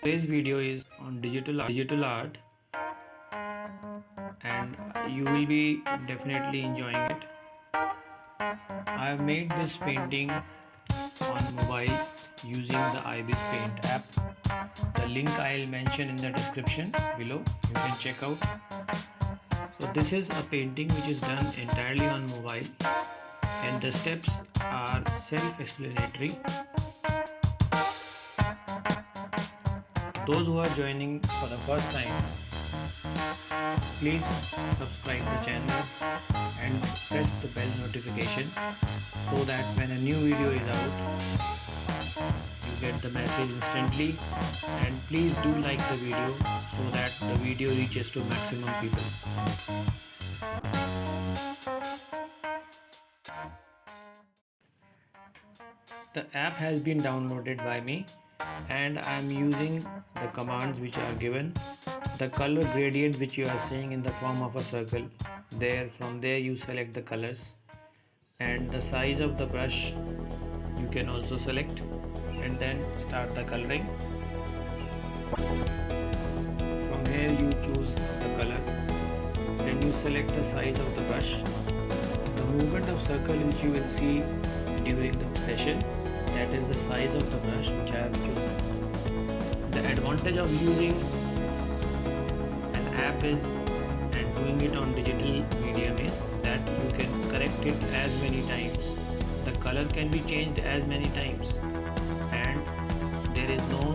Today's video is on digital art, and you will be definitely enjoying it. I have made this painting on mobile using the ibis paint app. The link I'll mention in the description below. You can check out. So this is a painting which is done entirely on mobile, and the steps are self-explanatory. Those who are joining for the first time, please subscribe the channel and press the bell notification so that when a new video is out, you get the message instantly. And please do like the video so that the video reaches to maximum people. The app has been downloaded by me, and I am using the commands which are given. The color gradient which you are seeing in the form of a circle, from there you select the colors, and the size of the brush you can also select, and then start the coloring. From here you choose the color, then you select the size of the brush. The movement of circle which you will see during the session, that is the size of the brush which I have chosen. The advantage of using an app is, and doing it on digital medium, is that you can correct it as many times. The color can be changed as many times, and there is no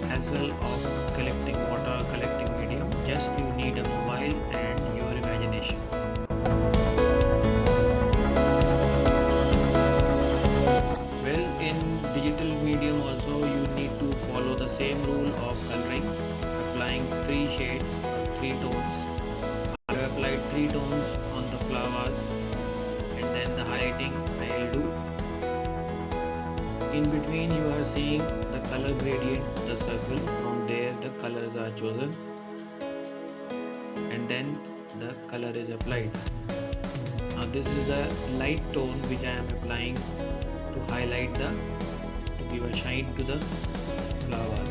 hassle of collecting water, collecting medium. Just you need a mobile and your imagination. Well, in digital medium also you need to follow the same rule of coloring, applying 3 shades, 3 tones. I have applied 3 tones on the flowers, and then the highlighting I will do. In between you are seeing the color gradient, the circle. From there the colors are chosen, and then the color is applied. Now this is the light tone which I am applying to highlight to give a shine to the flowers.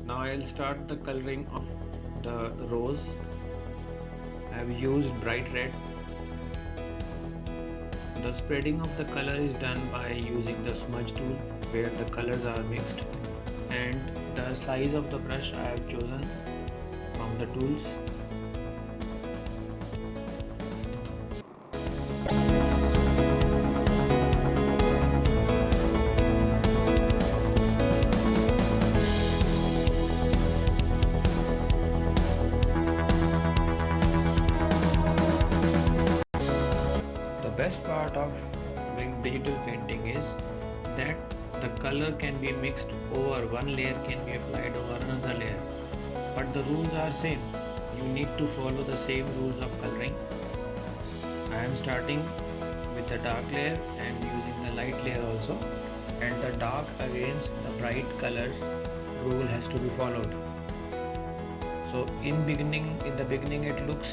Now I'll start the coloring of the rose. I have used bright red. The spreading of the color is done by using the smudge tool, where the colors are mixed, and the size of the brush I have chosen from the tools. The best part of doing digital painting is that the color can be mixed over one layer, can be applied over another layer, but the rules are same. You need to follow the same rules of coloring. I am starting with the dark layer and using the light layer also, and the dark against the bright colors rule has to be followed. So in the beginning it looks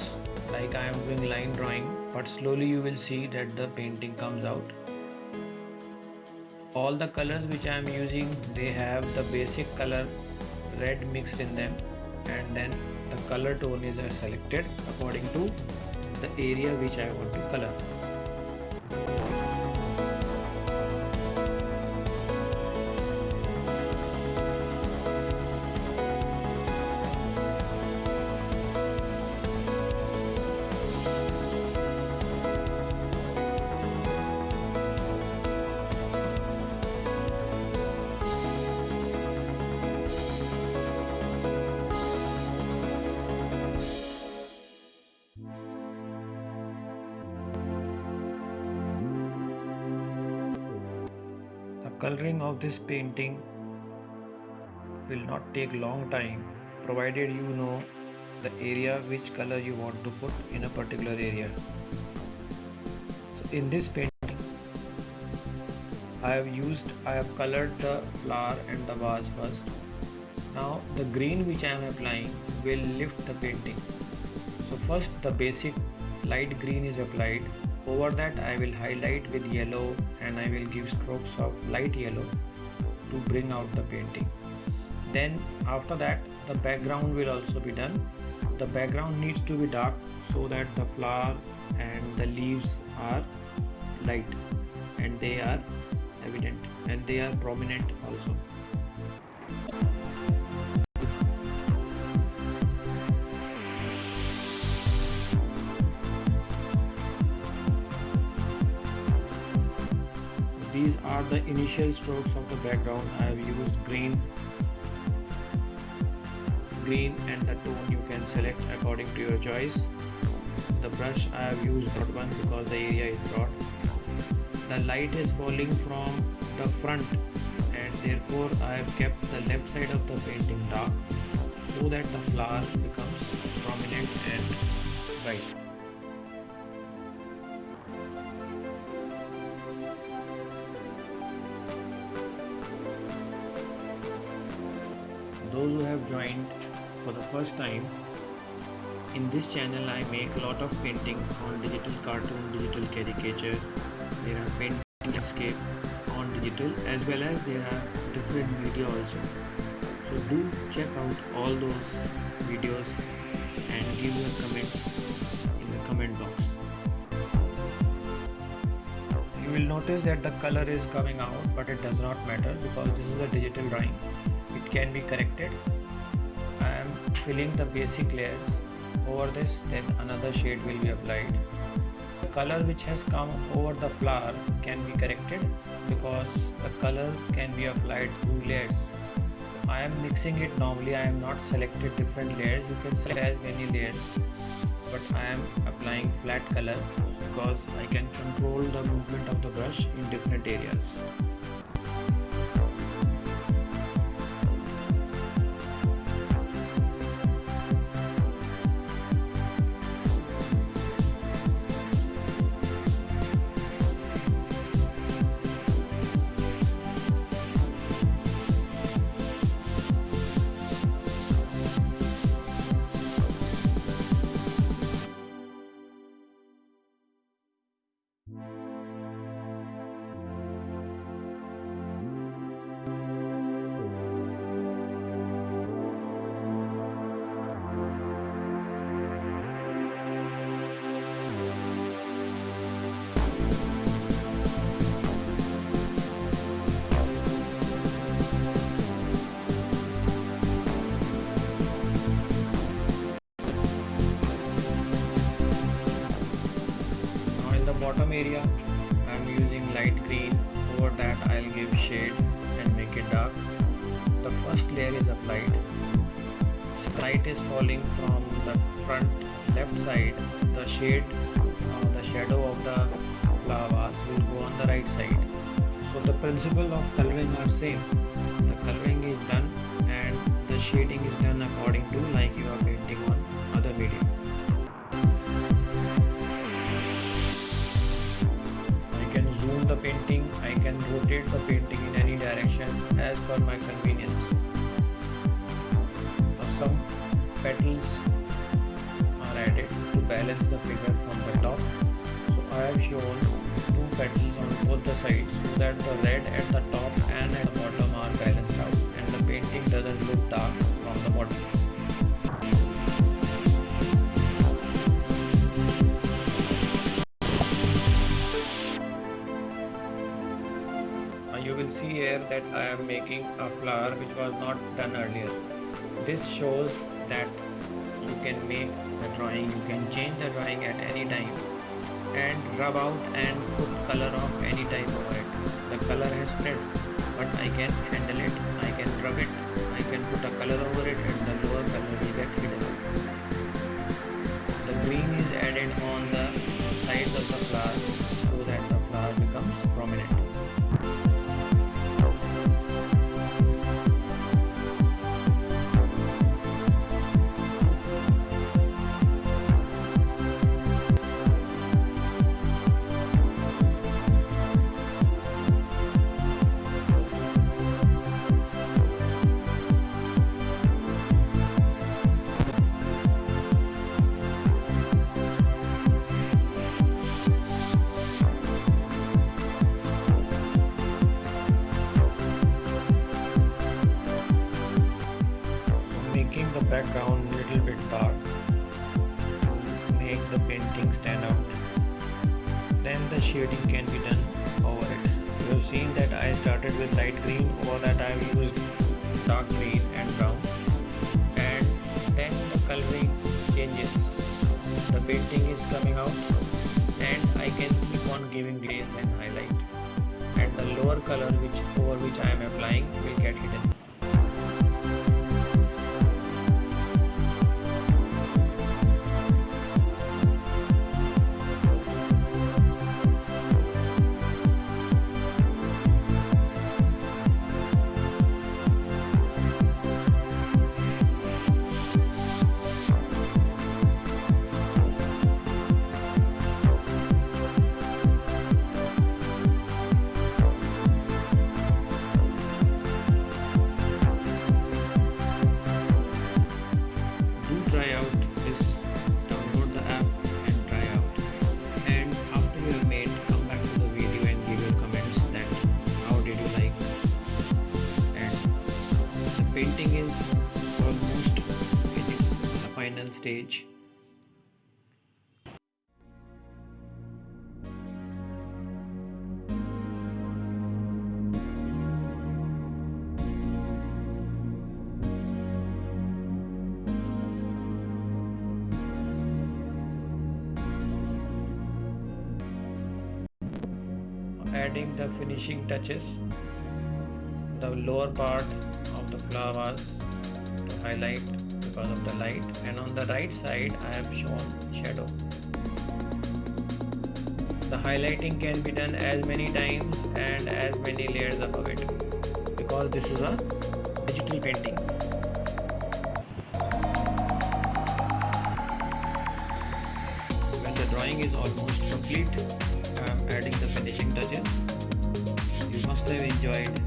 like I am doing line drawing, but slowly you will see that the painting comes out. All the colors which I am using, they have the basic color red mixed in them, and then the color tone is selected according to the area which I want to color. Coloring of this painting will not take long time, provided you know the area which color you want to put in a particular area. So in this painting I have colored the flower and the vase first. Now the green which I am applying will lift the painting. So first the basic light green is applied. Over that I will highlight with yellow and I will give strokes of light yellow to bring out the painting. Then after that the background will also be done. The background needs to be dark so that the flower and the leaves are light and they are evident and they are prominent also. These are the initial strokes of the background. I have used green and the tone you can select according to your choice. The brush I have used broad one because the area is broad. The light is falling from the front and therefore I have kept the left side of the painting dark so that the flower becomes prominent and bright. Those who have joined for the first time, in this channel I make a lot of painting on digital cartoon, digital caricature. There are painting landscape on digital as well as there are different media also. So do check out all those videos and give your comments in the comment box. You will notice that the color is coming out, but it does not matter because this is a digital drawing. It can be corrected. I am filling the basic layers over this, then another shade will be applied. The color which has come over the flower can be corrected because the color can be applied through layers. I am mixing it normally. I am not selected different layers. You can select as many layers, but I am applying flat color because I can control the movement of the brush in different areas. Bottom area I am using light green. Over that I will give shade and make it dark. The first layer is applied. Light is falling from the front left side. The shade, the shadow of the flower will go on the right side. So the principle of coloring are same. The coloring is done and the shading is done according to like you are painting on other medium. The painting, I can rotate the painting in any direction as per my convenience. Some petals are added to balance the figure from the top. So I have shown 2 petals on both the sides so that the red at the top and at the bottom are balanced out and the painting doesn't look dark from the bottom. You will see here that I am making a flower which was not done earlier. This shows that you can make the drawing, you can change the drawing at any time and rub out and put color of any type over it. The color has spread, but I can handle it, I can rub it, I can put a color over it and the lower color will get hidden. The green is added on the sides of the flower so that the flower becomes prominent. dark to make the painting stand out. Then the shading can be done over it. You have seen that I started with light green, over that I have used dark green and brown, and then the coloring changes. The painting is coming out and I can keep on giving glaze and highlight, and the lower color over which I am applying will get hidden. Download the app and try out, and after you have made, come back to the video and give your comments that how did you like. And the painting is almost in its final stage. Adding the finishing touches, the lower part of the flower vase to highlight because of the light, and on the right side I have shown shadow. The highlighting can be done as many times and as many layers above it, because this is a digital painting. When the drawing is almost complete, I am adding the finishing touches. You must have enjoyed.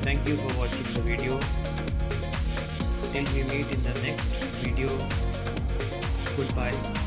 Thank you for watching the video. Till we meet in the next video. Goodbye.